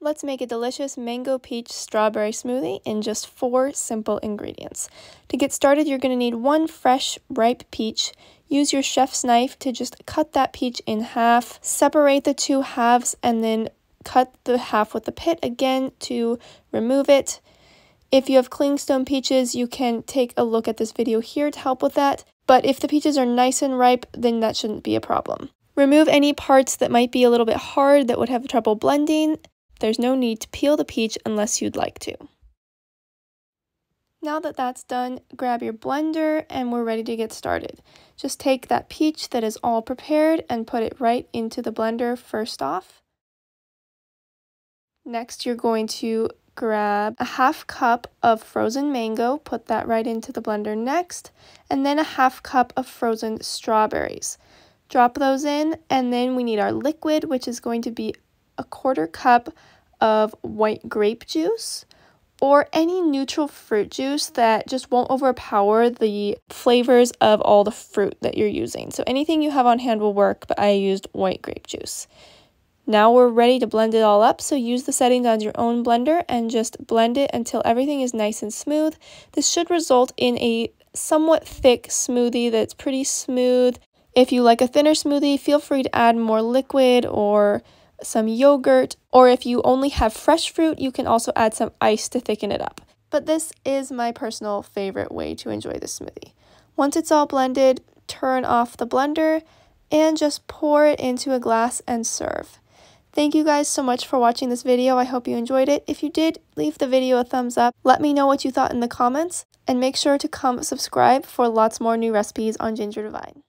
Let's make a delicious mango peach strawberry smoothie in just 4 simple ingredients. To get started, you're going to need 1 fresh, ripe peach. Use your chef's knife to just cut that peach in half. Separate the 2 halves and then cut the half with the pit again to remove it. If you have clingstone peaches, you can take a look at this video here to help with that. But if the peaches are nice and ripe, then that shouldn't be a problem. Remove any parts that might be a little bit hard that would have trouble blending. There's no need to peel the peach unless you'd like to. Now that that's done, grab your blender and we're ready to get started. Just take that peach that is all prepared and put it right into the blender first off. Next, you're going to grab a ½ cup of frozen mango, put that right into the blender next, and then a ½ cup of frozen strawberries. Drop those in, and then we need our liquid, which is going to be a ¼ cup of white grape juice or any neutral fruit juice that just won't overpower the flavors of all the fruit that you're using. So anything you have on hand will work, but I used white grape juice. Now we're ready to blend it all up, so use the settings on your own blender and just blend it until everything is nice and smooth. This should result in a somewhat thick smoothie that's pretty smooth. If you like a thinner smoothie, feel free to add more liquid or some yogurt, or if you only have fresh fruit, you can also add some ice to thicken it up. But this is my personal favorite way to enjoy this smoothie. Once it's all blended, turn off the blender and just pour it into a glass and serve. Thank you guys so much for watching this video. I hope you enjoyed it. If you did, leave the video a thumbs up. Let me know what you thought in the comments, and make sure to come subscribe for lots more new recipes on Ginger Divine.